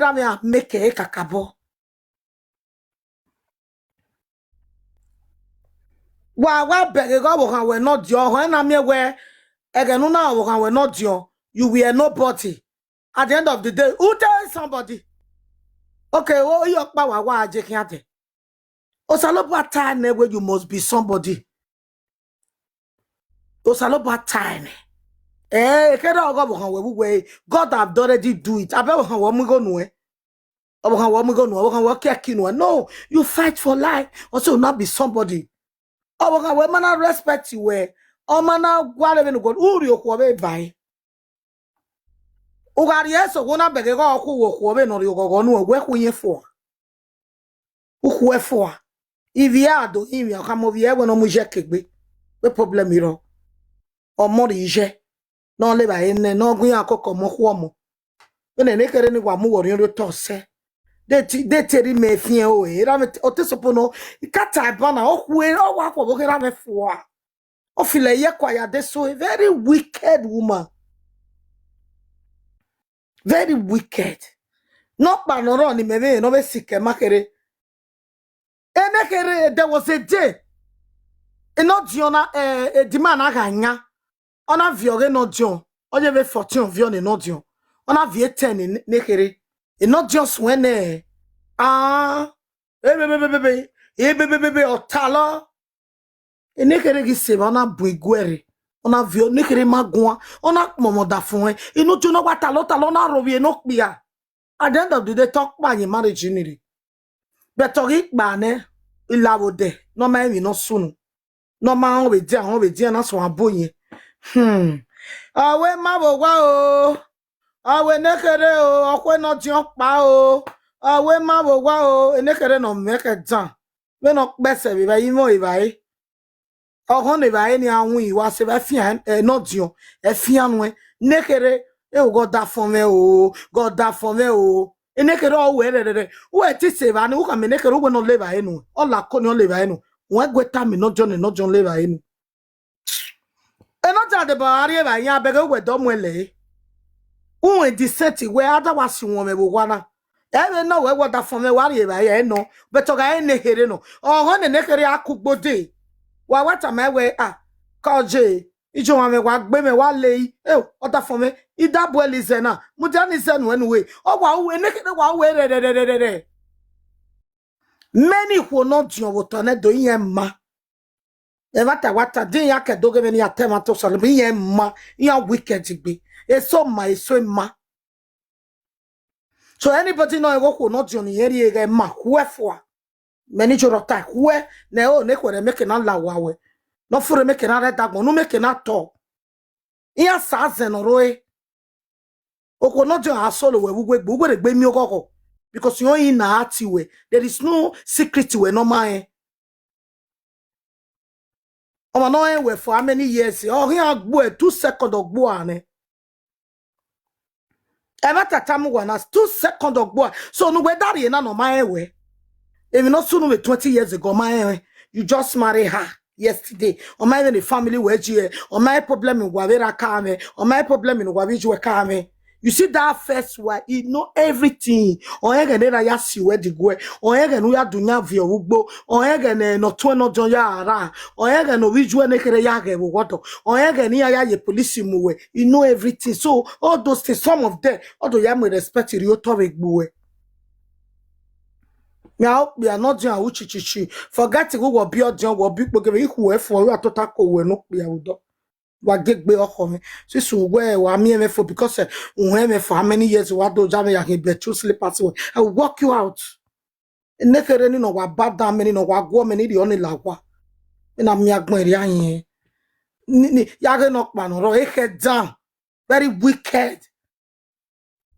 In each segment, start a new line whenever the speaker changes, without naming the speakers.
Ramia make a kakabo. Wa beg go we not your when I'm here where again now we not your you were nobody. At the end of the day, who tells somebody? Okay, oh you power wa jekiate. Osaloba time where you must be somebody. Osaloba time. God have already do it. No, you fight for life. Also, not be somebody. Oh, we man respect you. Oh, man, whatever you go. Uri okwabe by. Ugari eso gona bege go okwabe no yo go no we kunye for. Ukwe for. If you are do him, you come over here when no muje kegbe. We problem iro. O mo ije. No le ba ene no gun akoko mo ho mo. We ne kere ni wa mu wori ro to se. De teri me fien o e ra me o te sopo no kata ba na o hwe o wa ko bo ra me fo a. O file ye kwa ya de so a very wicked woman. Very wicked. Not by no run me no be sick makere. E makere there was a day. E no diona di man aga nya. Ona viore no dion. O je be 14 viore no dion. Ona vie 10 nekere. E not just when otala. E nekere gi se ona buiguere. Ona vio nekere magwa. Ona momoda fun. E no jono wa talo na rowie no kpia. At the end of the day, talk about your marriage in but talk bane ilawode. No man we no soon. No man we dear na so aboye. Awe mabo wa o. Awe nekere o. Akwe no dion pa o. Awe mabo wa o. Nekere no meke dan. We no bese bi ba imo ibai. Ohon ibai ni anwu iwa se ba fian no dion. E fian we nekere God that for me oh, God that for me oh. E nekere o we ti se ba ni u ka me nekere we no leva enu. O la ko ni o leva enu. We gweta mi no John leva enu. E no ja de ba ari ba yan abege we do mo ele. U e diseti we ada wasi won me bo wana. E no we God that for me wari ba ye no. But o ga e nekere no. O ho ne nekere akugbode. Wa wata me we koje. Ijo wa me wa gbe me wa le oda for me ida bo elize na mudani zenu anyway o wa we nekede wa we re many who not jon wo tone do yen ma e wata din ya ke doge me ni atema to so be yen ma yan wicked gbe e so ma so anybody know go not jon yen ri e ma who many jorota who ne o ne kwere make na la wa we no fure make na red dagbo no make na to iya sa zenoroe oko no jo asolo we gbe mi okoko because you in na ati we there is no secret we no man o no we for how many years oh here agbo 2 seconds ogbo ane e mata tamu wana 2 seconds ogbo so no we daddy na no man we if you not soon with 20 years ago man you just marry her yesterday or my the family where you or my problem in wavera kame or my problem in waviju kame you see that first one you know everything or again na ya si where the go or again we are dunya via ugbo or again no to no jon ya ara or again no wiju na kere ya ge woto or again ya ye police muwe you know everything so all those things some of them although ya me respect you to egbuwe. Now we are not doing uchichichi. Forget who will be on what people give you for you to tackle we no be out. What get be off so where I mean for because for how many years what do jam ya be two slippers I will walk you out. And never any no what bad damn many no what go many the only lagwa. And I'm yagmeri anye. Yage knock man or head down. Very wicked.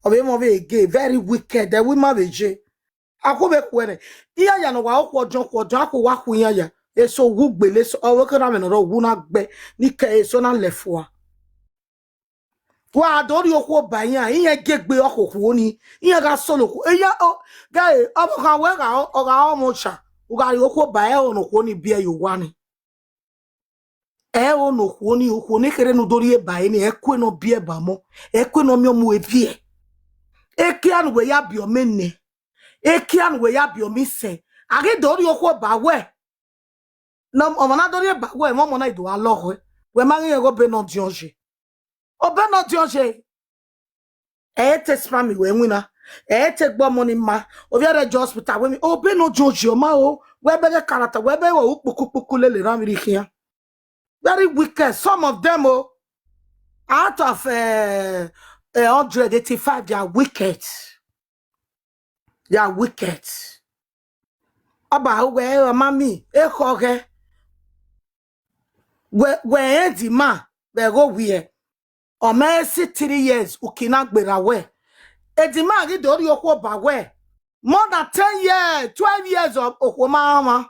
Of him of a gay, very wicked. The woman be akobe kwere iya ya no wa okwojo akwo wa kwunya ya eso wugbele so owekara me no wu na gbe ni ka eso na lefua wa dori okwo bayan iya gegbe okokwo ni iya ga solo ko iya o guy abokan we ga o ga o mo cha u ga okwo bayan ono kwo ni bia yo wani ono kwo ni okwo ni kere no dori e bayan ni ekwe no bia ba mo ekwe no mi o mu e bia Ekian we ya bio mene. Ekian we ya bio mise. Age dori okwo ba we. No omana dori ba we mo na ido alohe. We mari ego be no dionje. Obe no dionje. Te spam we wina. Take more money ma. Oviare hospital we obe no dionje o ma o. We be the character we be wo ukpuku le ramiri here. Very wicked. Some of them out of 185 they are wicked. They are wicked. Aba we mami e khoge we di ma be go we o me 3 years ukina gbera we e di ma gi dori okwo ba we more than 10 years 12 years of okwoma ma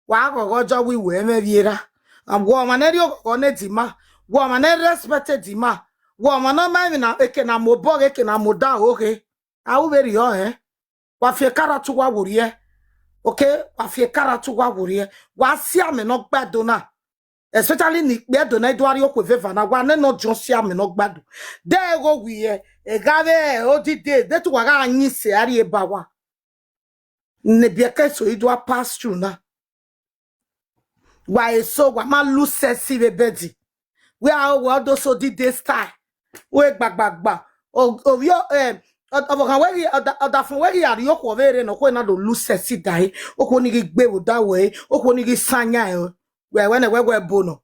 wa gogo we me viera wo ma na ri okwo na di ma wo ma na respect di ma wo ma na ma na eke na mo bo eke na mo da oke a wo beri o wa fie karatu wa worie okay wa fie karatu wa worie wa si ame no gbado na especially ni gbado na eduari okwe veva na wa no jon si ame no gbado de go wiye e gave o di de tu wa ga anyi se ari e ba wa ne bia ka so idu pass through na wa so wa ma lu sexy bebedi we are what do so di de style we gbagbagba o yo Obokan wegi odafun wegi ari okwo vere no kwe na do lose si dai okwo ni gbe wo da we okwo ni gi sanya e we na we bono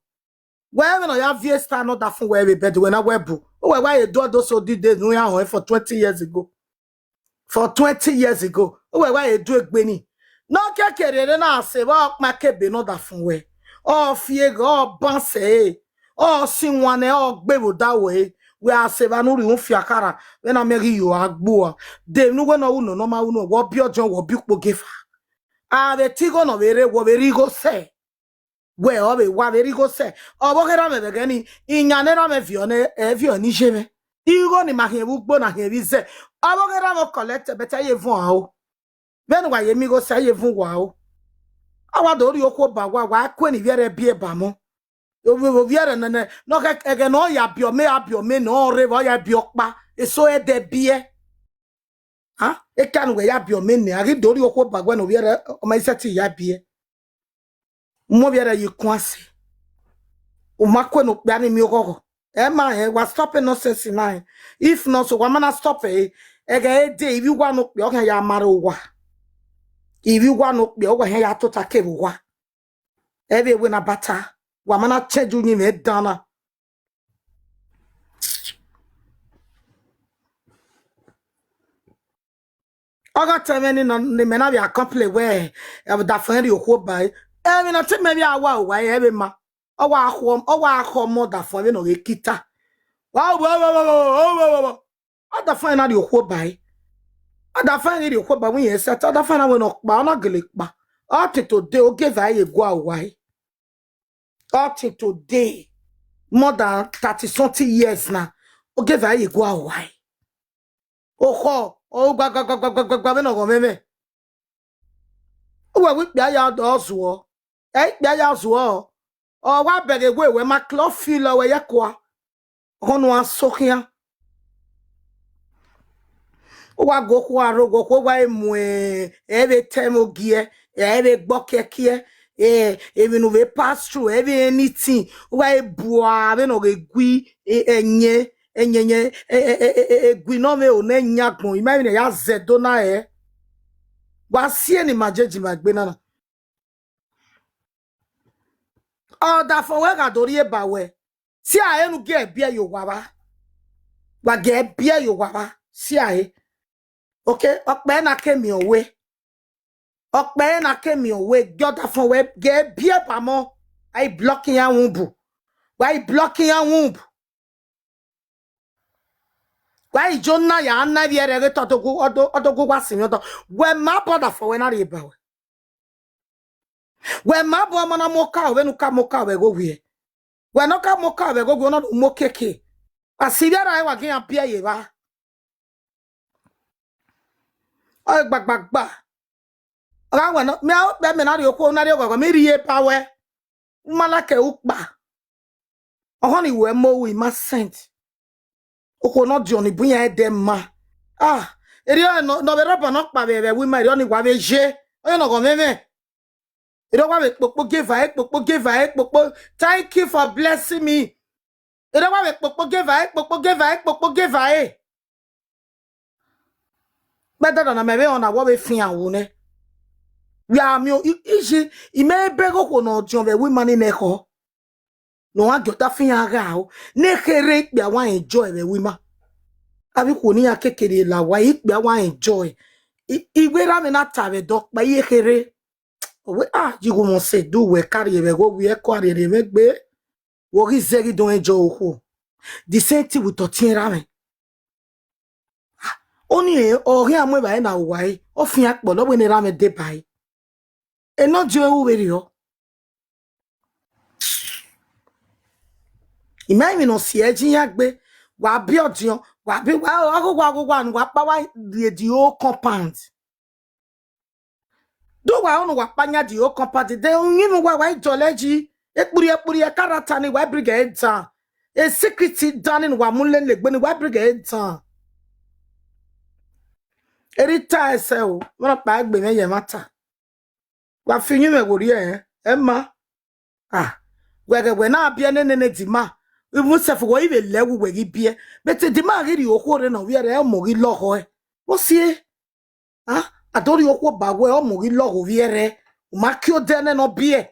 we no ya vie star no dafun we bed we na we bu we why do so did days no ya for 20 years ago for 20 years ago we why do egbeni no kekere na ase ba ma kebe no dafun we o fie go banse o sinwane o gbe wo da we we are seven ri fiakara when I marry you agbo de nu we no uno no ma uno wo bi ojo wo bi po gefa a be tigo no vere wo veri go se we o be wa veri go se o bo kera me be ni inyane na me vione e vioni jeme igo ni ma he bugbo na he bi se o bo kera mo collect better ye fun a o ben wa ye mi go se ye fun wa o awa do ri okwo ba wa kwe ni viere bi e ba mo Oviere nene no ege no ya bio me no revo ya biokpa eso e de bie ha e kan we ya bio me ne ari dori okwo bagwa no viere o ma iseti ya bie mo viere yikwase o makwe no bia ni mi okoko e ma he was stopping no sense nine if not so wa stop ege e de if you wa no pe o kan ya mara wa if you wa no pe o wa he ya tota ke wa e be we na bata Wamana cheju ni me dana. Oga temeni no ne mena bi accomplish we e da fan ri okwo bai. E mi na te me bi awa wa e be ma. Owa akho mo da fan no ge kita. Wa da fan na ri okwo bai. Da fan ri okwo ba wi set da fan na we no pa na gele pa. O te to de o ge va ye go awai. Up to today, more than 30-something years now. Okay, very go away. Oh, gba no go meme. Oh, we bia ya do so. Bia ya so. Oh, wa bege we ma cloth feel we yakwa. Hono asokia. O wa go kwa ro go kwa emu ebe temo gie, ebe gbokekie. Even if we pass through anything, why boa, we no gui enye gui no me o ne nyakmo. Imagine ya zedona wasi ni majeji magbena. Oh, that for we gadori bawe. Si a enu ge bia yo wawa. Wa ge bia yo wawa. Si a okay, okpe na kemi owe. Okpe na kemi owe gyoda fon we ge bia pamo ai blocking ya wumbu. Why blocking ya wumbu? Why jonna ya anna viere ge totogu odogu wasin to we ma boda fon we na riba we. We ma bo mana moka we nu ka moka we go wie. We no ka moka we go no mokeke. Asibiara e wa gen apia ye ba. O gbagbagba. Ra no me be me na ri okwo na ri ogogo me ri e pa we. Malake ukpa. Ohoni we mo we ma sent. Oko no Johnny bunya e dem ma. Ah, erio no be ropa no pa be we ma erio ni wa be je. Oyo no go meme. Erio wa be popo give ai, popo give ai, popo. Thank you for blessing me. Erio wa be popo give ai, popo give ai, popo give ai. Better than me on a wa be fin awu ne. We are me iji ime bego ko no jon be we mani ne ho. No wa jota fin aga o. Ne kere be wa enjoy be we ma. Abi ko ni akekere la wa ikpe wa enjoy. Iwe ra me na tabe dok ba ye kere. We you go mo se do we carry we go we ko are me gbe. Wo ri zeri don enjoy ho. The same thing with totin ra me. Oni e ori amwe ba na wa e. O fin akpo lo we ni ra me de bai. E no jo ewu we ri o. Imagine no si ejin ya gbe. Wa bi odion, wa bi wa agogwa nu wa pa wa the whole compound. Do wa onu wa panya the whole compound. De yin wa wa ijoleji. Ekpuri e character ni wa brigade down. E security down in wa mulen le gbe ni wa brigade down. Erita ese o, mo pa gbe me ye mata. Wa finyu me wori Emma. We na bia ne di ma. We must have wo ibe lewu we bie. But di ma ri okwo na we re mo ri lo ho e. Wo sie? Adori okwo ba we o mo ri lo ho we re. Ma ki o de ne no bie.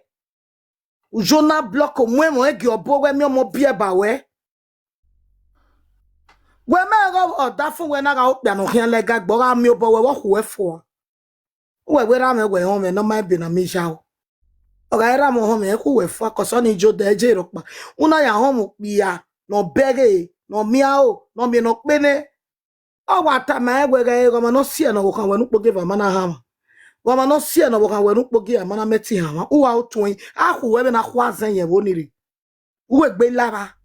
Ujona block o mo egi obo we mi o mo bie ba we. We me go oda fun we na ga o pia no hian le ga gbo ga mi obo we wo ho e fo. We ra me we ho me no ma bi na mi ja o. Oga era mo ho me ku we fo akoso ni jo de je ro pa. Una ya ho mo pia no bege no miao no mi no pene. O wa ta ma egwe ga go ma no sie no kan we nu kpoge va mana ha. Go ma no sie no kan we nu kpoge ya mana meti ha. Uwa otun ahu we na ho azen ye woniri. Uwe gbe lara.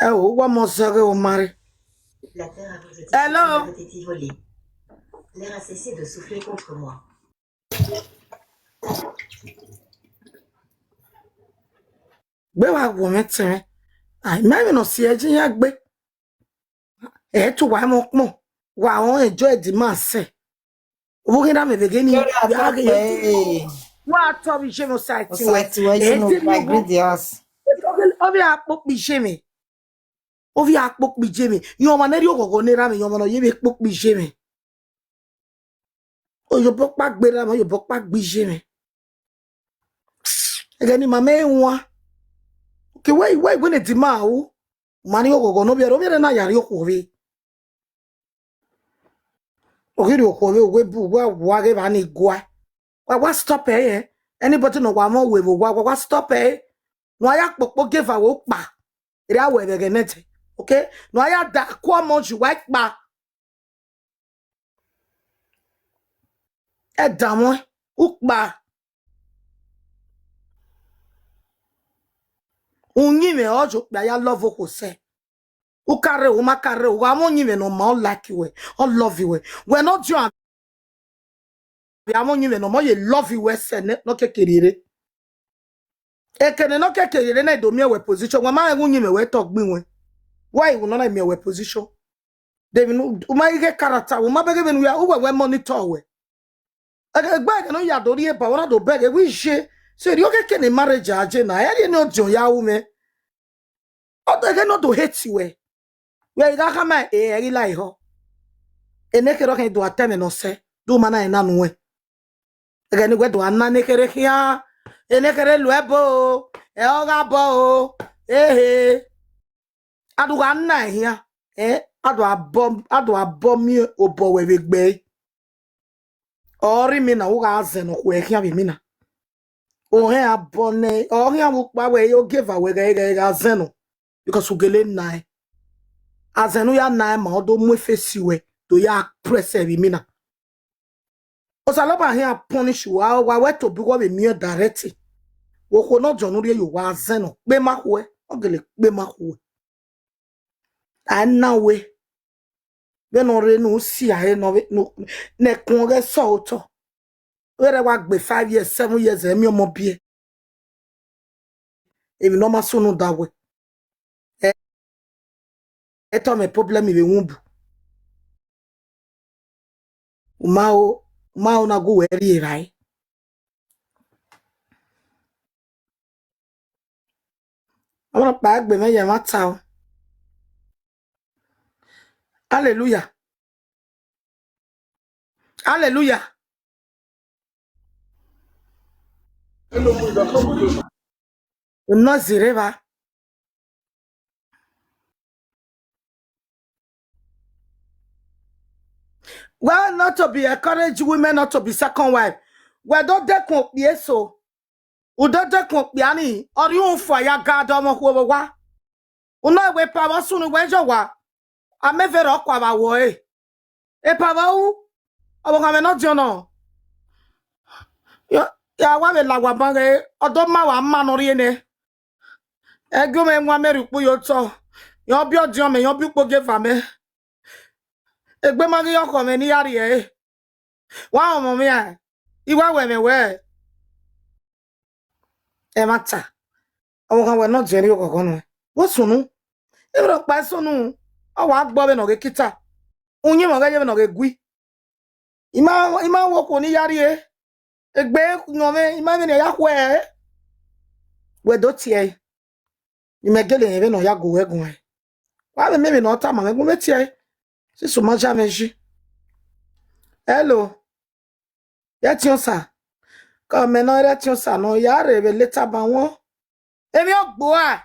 Oh, wa mo sere o mari.
La terre a été
Hello.
volée. L'air a cessé de souffler contre moi.
Gbe wa wo metin. Ai ma no si ejin ya gbe. E tu wa mo pon. Wa on enjoy di ma se. Owo kin da me vege ni. Wa to bi je mo site we.
E no by gridias.
Obi apok bi je me. Ovi akpok bi je me. Yo ma na ri ogogo ni ra me yo ma no ye be pok bi je me. O yo pok pa gbe ra mo yo pok pa gbe je me. Ege ni ma me nwa. Okay, why when it ma o? Mani ogogo no bi ro na yari okwo Ogiri okwo we bu wa ge ba ni gwa. Wa stop Anybody no wa mo we wa stop No ya popo give a wo pa. Ri awe be genete. Okay? No ya da kwa mo ju wa pa. E da mo ukpa. Unyi me ojo pa ya love ko se. Ukare o makare o wa mo nyi me no ma like you. I love you. We not you amo nyi me no mo ye love you se no kekerire. Ekene no kekerire na do me we position. Wa ma nyi me we talk gbin. Why will not me we position? They no my get character. We ma bege we we monitor we. Agba no ya do ri e ba wona do bege we je. So you get any marriage aje na. E no jo ya wu me. O de no do hate you we. We ga kama e ri lai ho. Ene kero kan do ateme no se. Do mana ina no we. Again, we do anna kere here. Ene kere luebo. E oga bo. Adu anna here. Adu abom mi obo we gbe. Ori mi na uga azen no we here bi mi na. O he abone. O he amukpa we yo give away ga azen no. Because ugele nai. Azen no ya nai ma odo mu fesi we. Do ya press bi mi na. Osaloba here punish you. Wa we to be what me directly. Wo ko no jonu re yo wa zeno. Pe ma ho e. Ogele pe ma ho. Anna we. Be no re no si ahe no ne kun re so to. We re wa gbe 5 years, 7 years e mi omo bie. E mi no ma so no da we. eto me problem ibe wumbu. Umao na go weri rai. Amana pa agbe me yamata o. Hallelujah. Hallelujah. No zireva. Well, not to be encourage women not to be second wife. Well, don't dekun be so. U don't dekun be ani. Or you for ya God omo wo wa. Una we pa wa sunu we jo wa. Ame vero kwa ba wo e. E pa wa u. Obo ka me no jono. Ya wa me la wa bange. Odo ma wa ma no ri ne. Ego me nwa me ru po yo to. Yo bi ojo me yo bi po ge fa me. Egbe ma ge yo ko me ni yari e. Wa omo me a. Iwa we me we. E mata. Omo kan we no jeri o kokon no. Wo sunu. E ro pa sunu. O wa gbo be no ge kita. Unyi mo ge no ge gui. Ima wo ko ni yari e. Egbe no me ima me ya hwe. We do tie. Ime gele ebe no ya go we gun. Wa be me no ta ma me go me tie. Si so ma ja me ji. Hello. Ya ti on sa. Ko me no re ti on sa no ya re be later ba won. Emi ogbo a.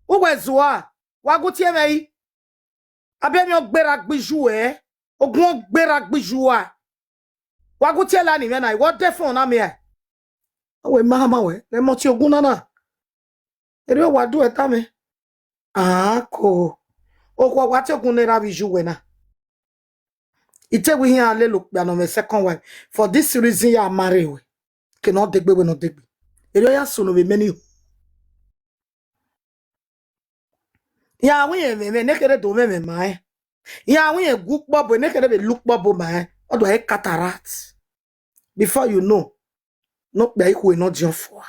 Wo we zo a. Wa go tie me yi. Abi mi ogbera gbiju e. Ogun ogbera gbiju a. Wa go tie la ni me na. Wo de phone na me e. We mama we. Le mo ti ogun na na. Ere wa do eta me. Ah ko. O kwa wa te ogun nera biju we na. Ite we here le look no me second wife. For this reason ya marry we. Cannot degbe we no degbe. Ere ya so no be many. Ya we me nekere do me mai. Ya we guk bobo nekere be look bobo mai. Odo e cataract. Before you know, no be iku no jon for.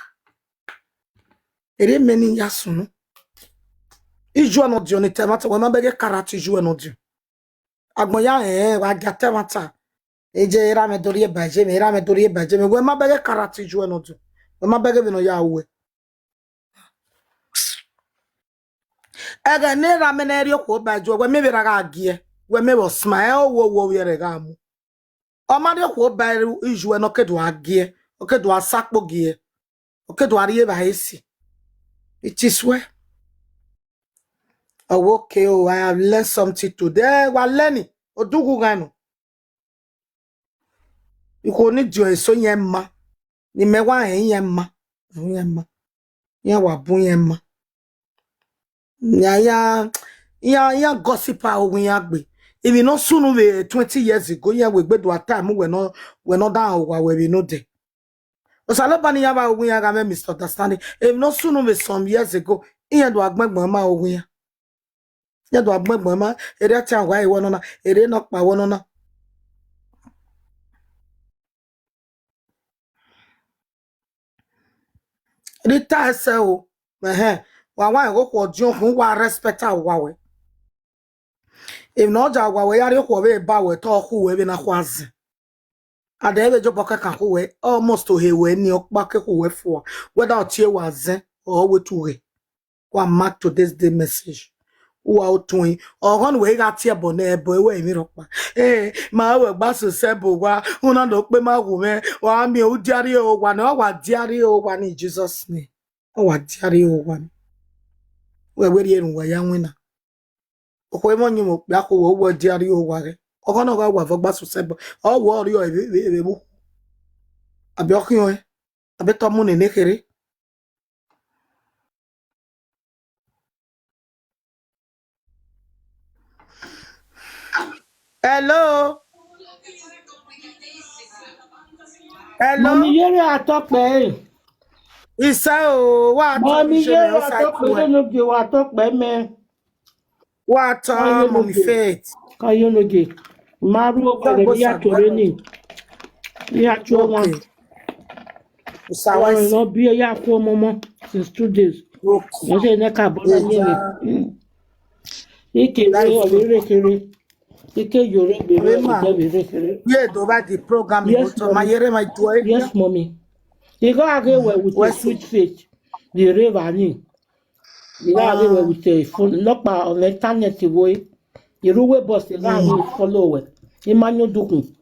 Ere many ya so no. Ijo no jon temata we ma bege karate ijo no jon. Agbon ya wa gate mata. Eje era me dori e baje me era me dori e baje me we ma bege karate ijo no jon. We ma bege be no ya we. Ega ne ra me na eri ko baje we me be ra ga gie. We me wo smile wo yere ga mu. O ma de ko ba ijo no kedo agie. O kedo asakpo gie. O kedo ari ba esi. It is well. Oh, okay, oh, I have learned something today. Wa learning. Odugu gano. Iko ni jo so yemma. Ni mewa yemma. Yemma. Ya wa bu yemma. Ya gossip ogun ya gbe. If you no sunu we 20 years ago, ya we gbe do time we no down wa we no dey. Osalobani ya ba ogun ya ga me misunderstanding. If no sunu we some years ago, iya do agbagbon ma ogun ya. Ya do agbagbon ma ere ati awa iwo no na ere no pa wono na. Rita ese o. Wa go ko jon fun wa respect awa we. If no ja wa we yare ko we ba we to ku we be na kwazi. Ade be jo boka kan ku we almost to he we ni okpa ke ku we for whether o tie wa zen or we to we. Wa mark to this day message. Wa o tun o gon we ga tie bo na ebo we mi ropa. Ma we gba so sebo wa una do pe ma wo me wa mi o diari o wa na wa diari o wa ni Jesus name. O wa diari o wa. We ri erun wa ya wina. Okwe mo nyimo pe ako wo diari o wa re. Ogo no ga wa fo gba so sebo. O wo ri o e bu. Abi okin o. Abi to mu ne nekere. Hello. Hello.
Mommy yere atokpe.
Isa o wa to mi
Mommy
se me
yere
o sa
atokpe
ku e.
loge wa atokpe me.
Wa to mo mi faith.
Kayo loge. Maru
Go
ogere
go
ya
sa go.
tore ni. Ya cho one.
Okay. Usa
Wa
wesi.
no bi ya ko momo since 2 days.
Okay.
Mo se ne ka bona ni
Eja.
mi. Ike
That
re
is true.
obere kere. Ike yore bere
Rema,
ide bere kere.
yeah, do about the program in
Yes,
Oto. My
mommy.
yere my toy.
Yes, mommy. You go again with a
West.
sweet face. The river. You gotta get away with a phone, lock by on the internet way. You ruwe boss, you gotta get follow it. Emmanuel Dukun.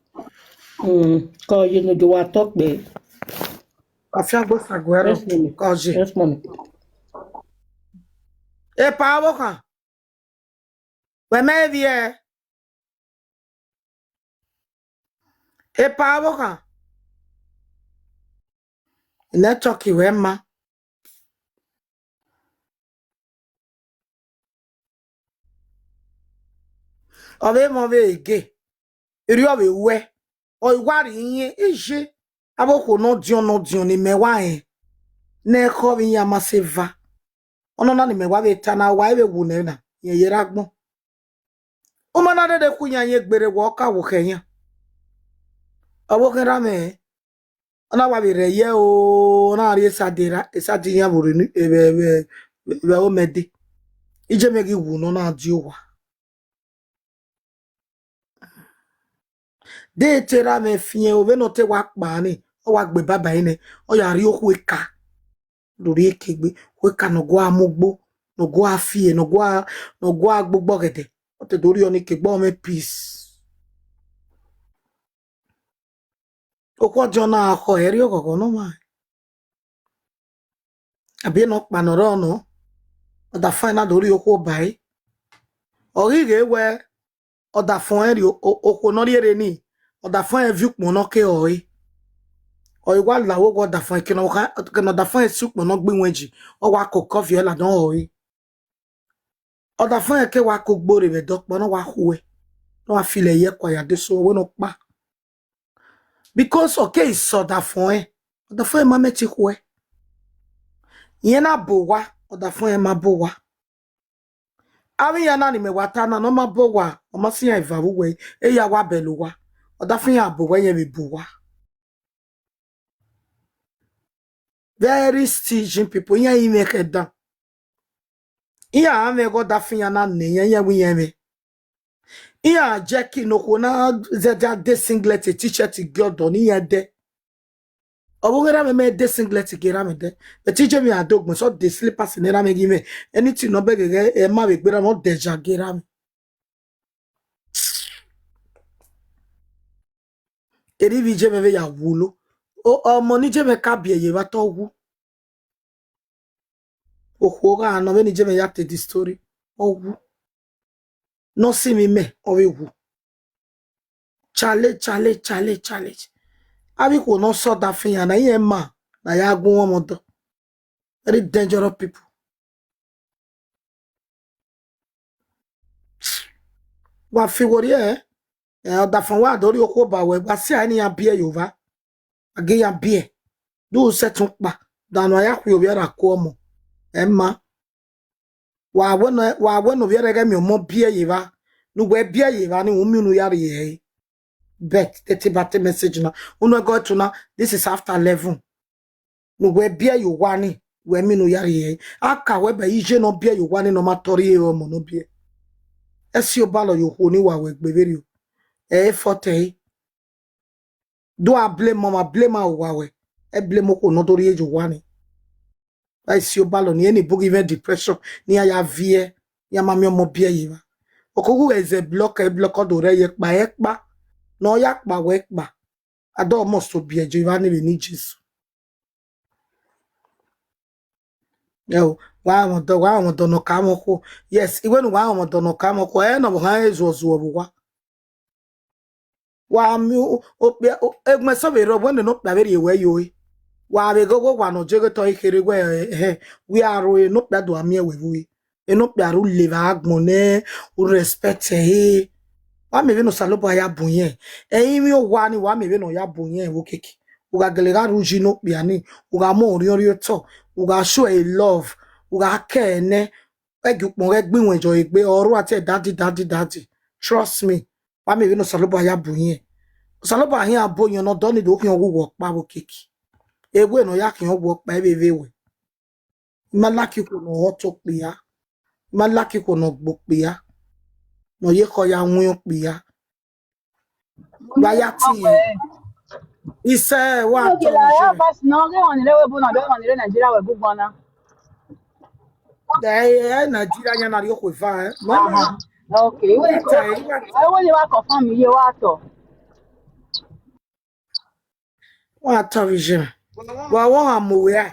Cause you know, do what talk be.
Afiagbo
Yes,
Saguero.
mommy.
Koji.
Yes, mommy.
E pa abokan. We me vie. E pa abokan. Network we ma. Ove mo ve ege. Eri ove we. O iwari yin ije. Aboko no dion ni mewa en. Ne ko vi ya maseva. Ono na ni mewa ve tana wa ebe wu ne na. Ye yeragbon. O ma na de kunya ye gbere wo ka wo kenya. Abokan rame. Ona wa bi reye o na ri sadera esadiyan buru ni ebe o mede. Ije megi wu no na di owa. De tera me fien o ve no te wa pa ni. O wa gbe baba ine. O ya ri oku eka. Lori ekegbe. We ka no go amugbo. No go afie. No go agbogbo gede. O te dori oni kegbo me peace. Okwo jona akọ eri okoko no ma. Abi no pa no ro no. Oda fina dori okwo bai. Ori ge we oda fon eri okwo no ri ere ni. Oda fon e vu pon no ke oi. Oi wa la wo oda fon ke no oda fon e su pon no gbe wenji. O wa ko coffee la don oi. Oda fon e ke wa ko gbore be do pon no wa huwe. No wa file ye kwa ya de so we no pa. Because okay is oda fon e. Oda fon e ma meti huwe. Yen na bo wa oda fon e ma bo wa. Awi ya na ni me watana no ma bo wa. O ma si ya ivawu we. E ya wa belu wa. Oda fon ya bo we ye me bo wa. Very staging people. Iya yi make it down. Iya ame go da fin ya na ne ye wi ye me. Iya Jackie no ko na zeda de singlet t-shirt girl don iya de. Obungera me de singlet gera me de. The teacher me adog me so de slippers ne ra me gi me. Anything no be ge e ma be gbera no deja gera me. Eri vi je me ve ya wulo. O money je me ka bie ye wa to wu. O hoga no be ni je me ya te di story. O wu. No see me me o we wu. Challenge. Abi ko no so da fin ya na ye ma na ya gun won modo. Very dangerous people. Wa fi wori da fan wa dori oko ba we gba si ani ya bie yova. Age ya bie. Do setun pa. Danu ya ku obi ara ko mo. Emma wa wono bi ara ga mi mo bie yeva. Nu gbe bie yeva ni wo mi nu yare ye. Bet tete bate message na. Unu go to na this is after 11. No we bia you wani we mi no yare ye aka we ba ije no bia you wani no matori e o mo no bia esi obalo you ho ni wa we gbeveri o e forte do a blame mama blame a wa we e blame ko no tori e you wani ba esi obalo ni any book even depression ni ya vie ya mami mo bia yi ba okogu is a block e block do re ye pa no ya pa we pa ado mo so bia je wa ni Jesus. Yo, wa mo do no ka mo ko. Yes, iwe no wa mo do no ka mo ko e no ha ezo wa. Wa mi egme so be ro when no pa be we yo. Wa be go wa no je to ikere we we are no pa do ami we we. E no pa ru le va agbon o respect e. Wa me be no salobo ya bunye. E mi o wa ni wa me be no ya bunye wo keke. Uga gelega ruji no pa ni. Uga mo ori to. Uga show a love. Uga kene. Egupon egbin jo igbe oru ati daddy. Trust me. Wa me be no salobo ya bunye. Salobo hin aboyan no do ni do kin wo pa wo keke. Ewe no ya kin wo pa ebe we. Malaki ko no to pe ya. Malaki ko no gbo pe ya. No ye ko ya nwun ya. Ba ya ti e. Ise wa
Okay,
to
la ya
Nigeria.
pass no get one lewe bu na be one le Nigeria we bu gbona.
Eh Nigeria nya na ri ko fa eh. Mama.
Aha. Okay, we
Wa
ko.
ta e wa
I want you to confirm iye wa to.
vision. Wa won amuwe a.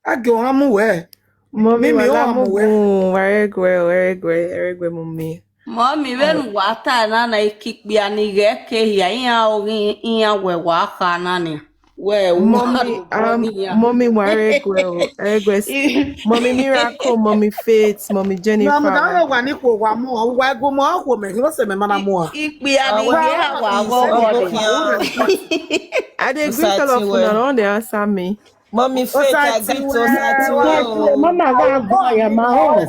Age won amuwe.
Mommy
Mimi o
waga
amuwe.
mugu waregwe mommy.
Mommy ven wata na na ikikbia ni geke ya iya ogi iya we waka na ni. We
Mommy waregwe. Mommy Miracle, Mommy Faith, Mommy
Na mo da
Jennifer.
wa ni ko wa mo wa go mo ko me ki se me mana mo a.
ikbia ni
Well,
ge wa go
I dey greet all of una, no one dey answer me.
Mommy Faith, I greet
Osati
Mama ga go ya ma ho.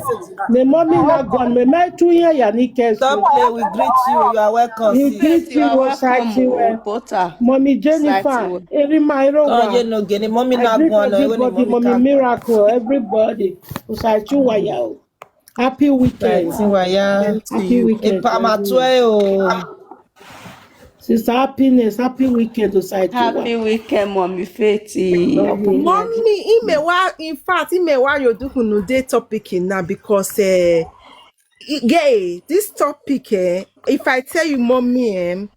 Me mommy na go me me tu ye ya ni
Stop
keso.
play, we greet you. You are welcome.
We
sis.
greet
You
you
are
Osati
welcome,
we.
Potter.
Mommy Jennifer, every Myro
Don't you
wa.
know, Gene? Mommy
I
not
greet
going
everybody, Mommy Miracle, everybody. Osati wa ya o. Happy weekend.
Waya.
Happy weekend. to
Ipama
everyone.
tuyo.
Sister Happiness, happy weekend Osati wa.
Happy weekend, Mommy Faith.
Love you.
Mommy, in fact, you do no day topic now because this topic if I tell you mommy in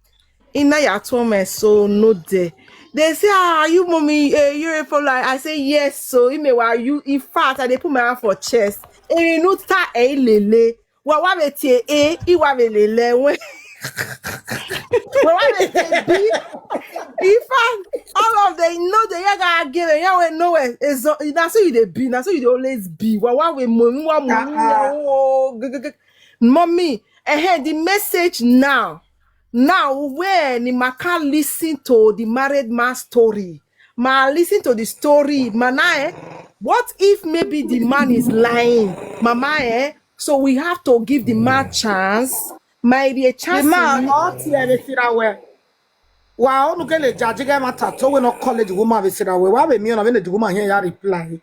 your home so no day. They say, are you mommy you're for like I say yes, so you in fact I dey put my hand for chest. You know ta lele. Wa beti iwa lele when wa beti B. In fact, all of them know the yaga give it. Yeah, we know it. That's so you dey be. That's so you dey always be. Wa we mommy. The message now. Now, when Maka listen to the married man story, listen to the story, what if maybe the man is lying, mama? So we have to give the man chance. My dear
The
chance.
man all ti e sira we. Wa onu ke le judge ge mata to we no college woman be sira we. Wa be mi na be the woman here ya reply.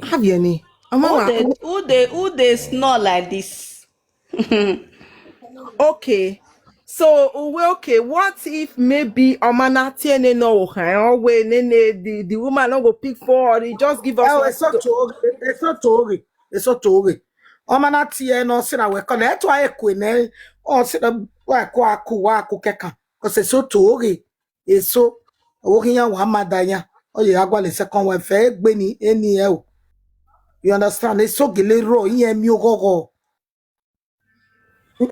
Have you any?
Who they snore like this?
Okay. So okay. What if maybe Omana tiene no or when the woman not go pick for or he just give us
Eh
one
we so to e so to o ma na tie no sira we ko na eto aye ko ne o sira wa ko keka ko se so to e so o kiyan wa madanya o ye agwa le second one fe gbe ni eni e o you understand e so gele ro yen mi ogogo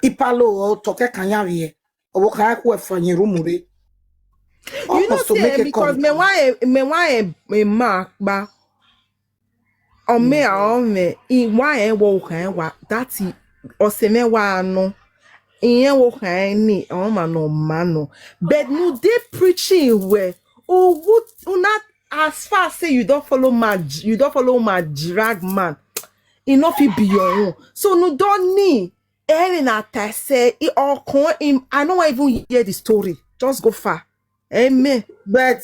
ipalo o to keka yan wi o ka ko e fanyin rumure o
you know
must to make
say
a
because
call
me why a mark ba or me or me in why wo kan wa that o se me wa no ìyẹn wo kàn ní àwọn mà nà ọ̀ma nà but no dey preaching wẹ̀ owó una as far say you don follow man drag man e no fit be your own so no don ní ẹ̀rìn na tẹ̀sẹ̀ ọkàn I no wan even hear the story just go far amen.
but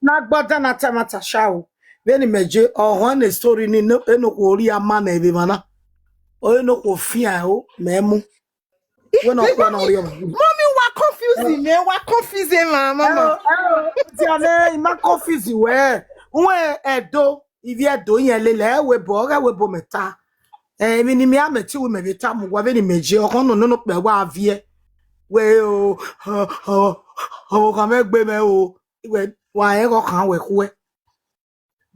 na gbada na tamata shawo beni meje ohun na story ni eno ko ori ama na ebe mana o eno ko fia o memu we no kwa na ori o
Mommy wa confusing me wa confusing mama.
hello ti ane ma confuse we nwe edo ivi edo yen lele we bo meta mi ni mi ameti we me beta mu gwa beni meje ohun no pe wa avie we o ka me gbe me o we wa e ko kan we ku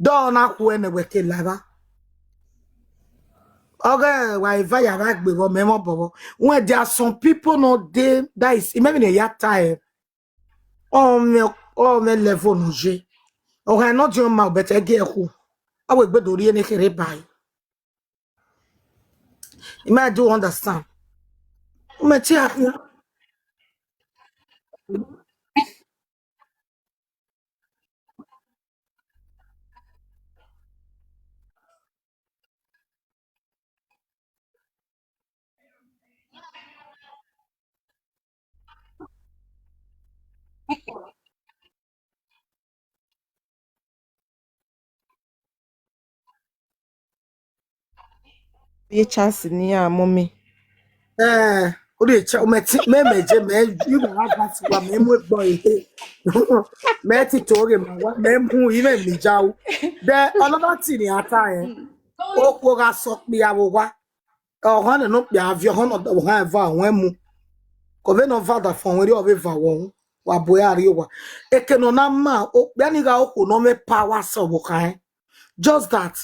do na ku ene we ke laba okay why vaya back be go memo bobo when there are some people no they that is maybe in your time oh me level no je okay not your mouth but again who I will be doing any kere by you might do understand me tia
Be chance ni ya mommy.
O de cha o meti me meje me you go have that wa me mu boy. Me ti tori ma wa me mu yi me mi jawo. The another thing ni ata yen. O ga so pe awo wa. O han no pe avio han o han va won mu. Ko ve no va da fon we o be va won. Wa boya ri wa. Eke no na ma o be ni ga o ko no me power so bo kan. Just that.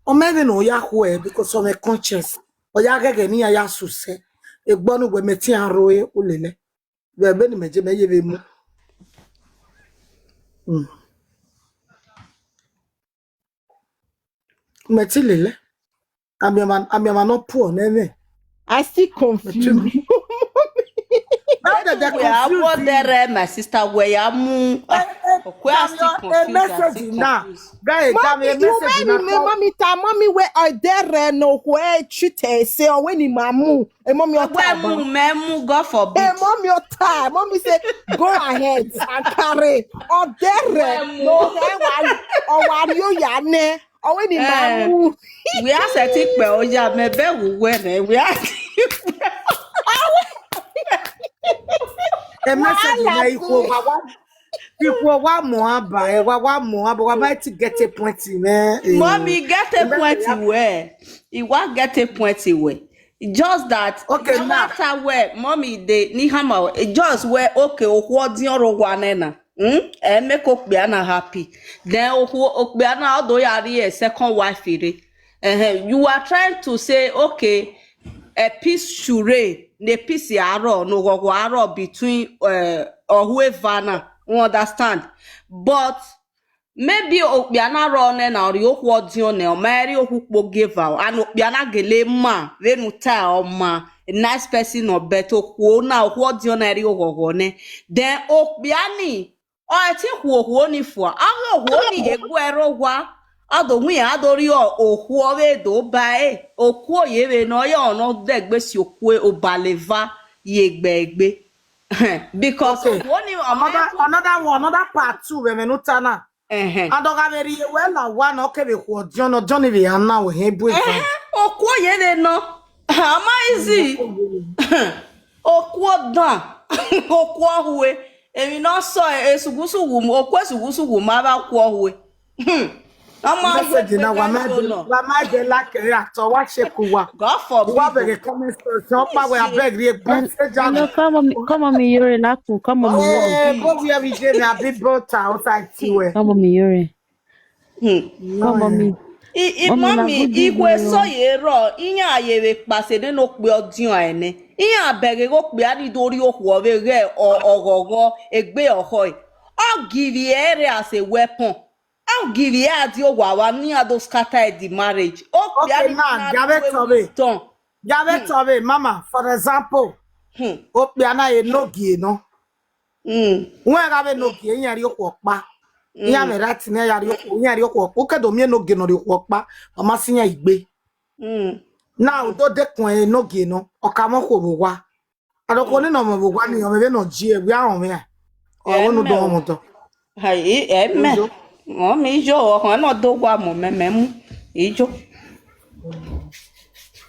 O me no ya ho because of my conscience. O ya gege ni ya suse. Egbonu we meti anroe ulele. We be ni meje me ye be mu. Meti lele. Amiama no poor neme.
I still confused.
Now that they
We are
confused
what
you.
there, my sister. We are moon. We are still
A
confused.
message now. Guy, come a
Mommy, you
message
made me,
now.
mommy, ta mommy where I there no where treat say or when in mamu. A mommy your
Where
time.
moon, memu, God forbid.
Hey, mommy your time. Mommy say go ahead and carry. Or there no where or while you yane. Or when in mamu.
We are setting well, yeah, maybe we are.
A message now equal one more by one more, but I might get a point in there.
Mommy, get a point where you want get a point where. Just that,
Okay,
no
now.
matter where, mommy, they ni hammer, just where okay, what your one and make Okbiana happy. Then Okbiana, although you are a second wife, you are trying to say, okay, a peace should reign, the peace arrow, no arrow between or whoever, you understand? But maybe Okbiana running or you what you know, Mary who give out, and Okbiana gele ma, venuta or ma, a nice person or better, who now what you know, then Okbiani, I think who only for, I know only a guero wa. Ado wi adori oku owe do bae oku oyere no ya ono degbe si oku obaleva yegbegbe because
Okay.
one
Another part two we menuta na. Adoga meri well one okay we ko John Johnny we na we he bu ifa.
oku oyere no ama easy oku odan oku ohwe emi no so esugusugu oku esugusugu ma ba ku ohwe
Message na wa ma de la kere ato wa sheku wa.
God forbid.
Wa be comment section pa we abeg re message
No, come on, me urine, Aku. Come on, me urine.
Go we we dey na big butter outside tiwe.
Come on, me urine. Come on, me.
Mommy, igwe so yero, inya ayere pase de no pe odion ene. Inya abege go pe ani dori okwo we re ogogo egbe ohoi. I'll give you area as a weapon. I'll give you adi owa ni ado scatter the marriage.
Okay, now Gabe tobe mama for example. Opiana e nogi no. Nwe gabe nogi yari okwo pa. Ya me right na yari okwo. O kedo mi nogi no ri okwo pa. Mama sinya igbe. Now do dekun e nogi no. Okamo ko bo wa. Adoko ni no mo bo wa ni o me no ji e wi ahun me. O wonu do mo to.
Hai emme. Mo mi jo o no do gwa mo mememu. Ijo.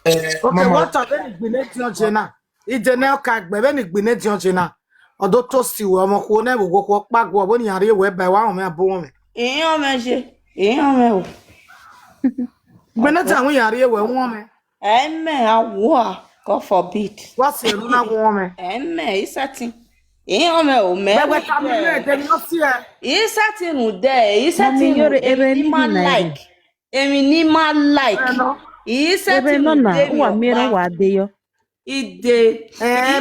Okay, what are they gbine ti on jena? Ije na ka gbe be ni gbine ti on jena. Odo to si we omo ko na wo ko pa gwo bo ni are we ba wa me abo won me.
Iyan me se. Iyan me o.
Gbine ti awon yare we won me.
Emme awo. God forbid.
What se ru na won me.
Emme isatin. Iyan me o me.
Be ka mi le de no si e.
Isatin nu de. Isatin
Mommy, you're a
emi ma
really nice.
like. Emi ni ma like. Isatin
Ebe no
nu
na,
de mi
uwa mira
opa.
wa adeyo.
Ide.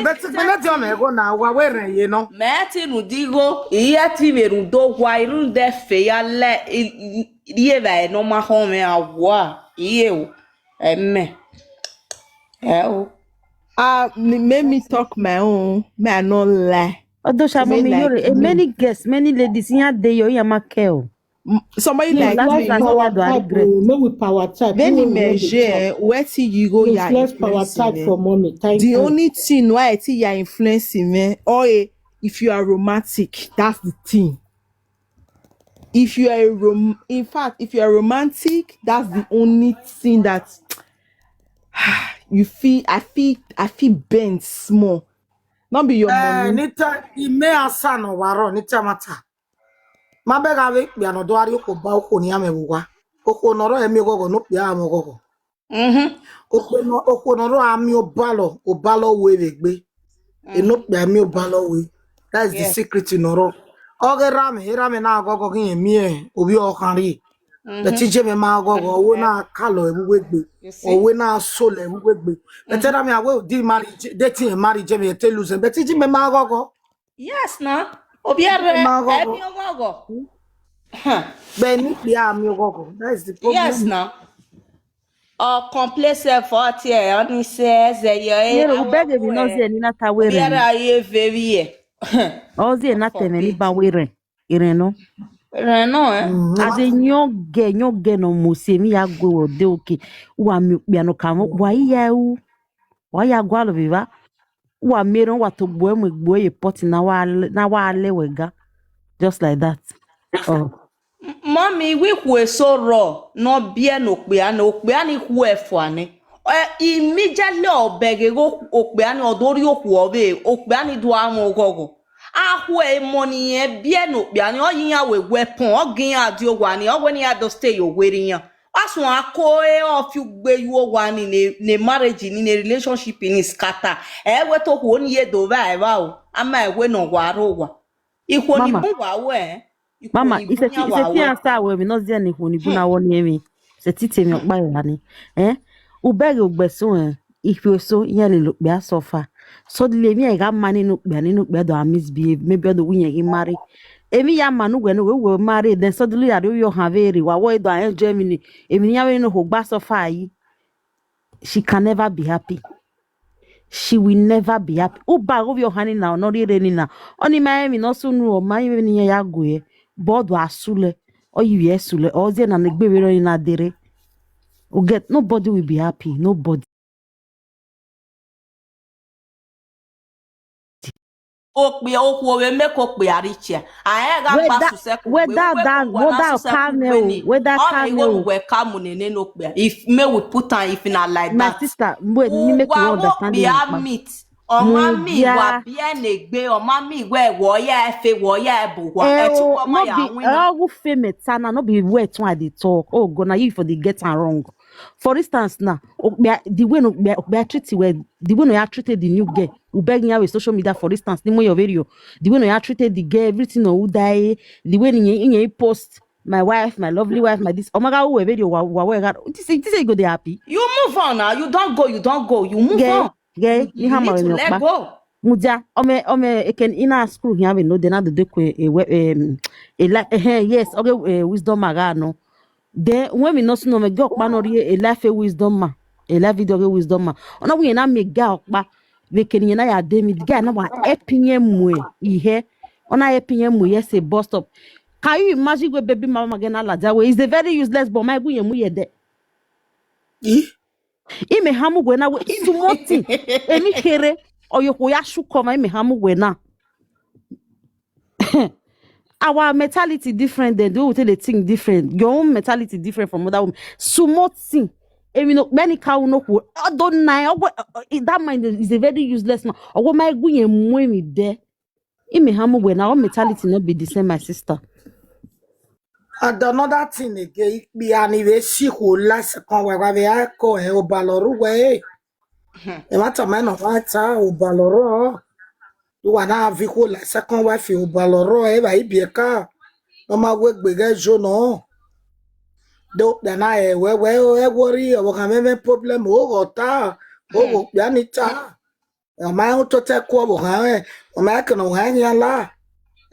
But gbine ti o me go na wa we ren ye no.
Meti nu digo. Iya ti veru do wa irun de fe ya le. Iye ba no ma home awo. Iye o. Emme. O.
Make me talk my own. May I not lie.
Odosha, mommy,
like
you're many guests, many ladies in your day, you're my keo.
Somebody
No,
like
that's
me.
like
Power
you do
type,
regret.
no with power type.
Then
No,
in
no,
measure, where till you go,
Please,
you're
let's power type
influencing
for
me.
mommy. Thank
The
you.
only thing why I think you're influencing me, or if you are romantic, that's the thing. If you are in fact, if you are romantic, that's the only thing that I feel bent small. Not be your money.
Nita ime asano waro nita mata. Mabega we bia no doari ko ba ko ni amewwa. Oko noro emi gogo no bia amogogo. Oko noro ami obalo we begbe. Eno bia mi obalo we. That's the secret noro. Oge rame na gogo kin emi obi okanri. The teacher me ma gogo owo na kalo ewugbe. Owe na sole ewugbe. But tell me I will di marriage dating marriage me tell lose. But teacher me ma gogo.
Yes, na. Obiara emi ogogo.
Beni bia mi gogo. That's the problem.
Yes, na. Complexe 40 oni says
Yero ubege binoze ni na tawere.
Obiara ye very.
Ozi na teme ni ba were. Ireno.
Reno
Ade nyoge no musemi ya gwe ode oke. Wa mi bia no kamo wa iya u. Wa ya gwalo biba. Wa mere wa to gbo ye pot na wa ale wega. Just like that. Oh.
Mommy, we were so raw, no beer no piano, okbeani who funny. Immediately obege go okbeani odorio kuobe, okbeani do amo gogo. Ahwe money e beer no piano, or yin we weapon, or gain a diogwani, or when you had to stay your wedding. As one a of you where you one in a marriage in a relationship in his scatter. We talk 1 year do wow. Am I when no warowa? If one you
Mama, it's a thing star we no zi ani honi bu na woni emi. Se tite mi okpa ya ni. Ubege ugbeso if you so yen le look be asofa. So the lemi e ga mani no be ani no be do misbehave, maybe do win ye marry. Emi ya manu gwe no we marry then suddenly are you have very wa wo do an Germany. Emi ya we no ho gba sofa yi. She can never be happy. She will never be happy. Uba go your honey now, not really now. Only my no soon o my ni ya go board wa sule or you yes sule or then and baby in a dere. Will get nobody will be happy. Nobody.
Okbe okwo we make okbe ariche. I ga gba suseko.
Whether
we come ne no okbe. If me we put on if na like
my
that.
sister, wait, me make you understand.
We are meet. O mami wa bien egbe o mami we wo ya efe wo ya ebu wa etu ma ya win.
All fame sana no be wet when they talk. Oh God, now you for the get and wrong. For instance, now the way no be treated where the way no you treated the new girl. We begging her with social media, for instance, the way your video, the way no you treated the girl, everything no die, the way you post my wife, my lovely wife, my this. Oh my God, who video this is go they happy.
You move on now. You don't go. You move on.
Yeah,
you need to let go.
Muja, ome eken ina school here we know they na the yes, okay, wisdom magano. Then when we not know me go pa no a life wisdom ma, a life video wisdom ma. Ona we na me ga okpa, we ken na ya demi ga na wa epinye mwe ihe. Ona epinye mwe yes a bus stop. Can you imagine we baby mama gena la that way? Is a very useless but my gu yemu ye de. Ime hamu gwe na we sumoti emi kere oyoko ya shukoma ime hamu gwe na. Our mentality different than the way we tell the thing different. Your own mentality different from other women. Sumoti emi no many cow no ko don't na that mind is a very useless man. Owo my gu yemu emi de. Ime hamu gwe na our mentality not be the same, my sister.
And another thing again, be anniversary who last con we ko e o baloru we. E mata man of ata o baloro. You wanna vi ko la second wife o baloro e ba ibieka. No ma we gbege jo no. Do na e we worry o ka me problem o ta. O go yanita. O ma o to te ko bo ha o ma ka no ha nya la.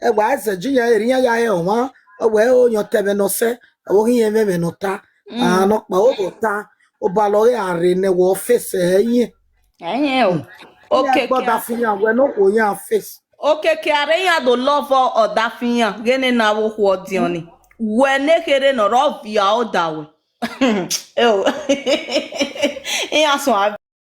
E wa ze ji ya ri ya e o ma. Well, your tebe se, I will hear me no ta, not my over o balore are in the war face, okay, but that thing, we're not going your face.
Okay, Kiareya do love or that thing, getting our word, Diony. When they get in or off your daw. Oh, yeah, so I